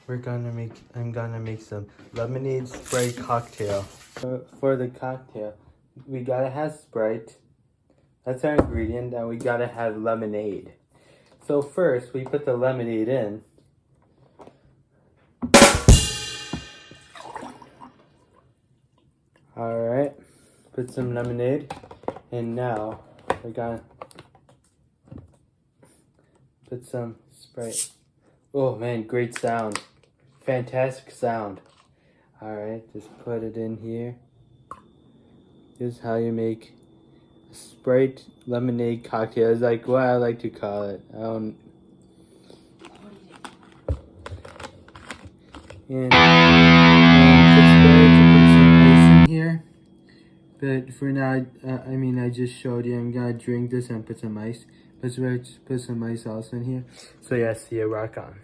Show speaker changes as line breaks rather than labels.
I'm gonna make some lemonade Sprite cocktail. For the cocktail, we gotta have Sprite. That's our ingredient, and we gotta have lemonade. So first, we put the lemonade in. Alright, put some lemonade, and now we're gonna put some Sprite. Oh man, great sound. Fantastic sound. Alright, just put it in here. This is how you make a Sprite lemonade cocktail. It's like what I like to call it. And it's better to put some ice in here. But for now, I just showed you. I'm gonna drink this and put some ice. But it's better to put some ice also in here. So yeah, see ya, rock on.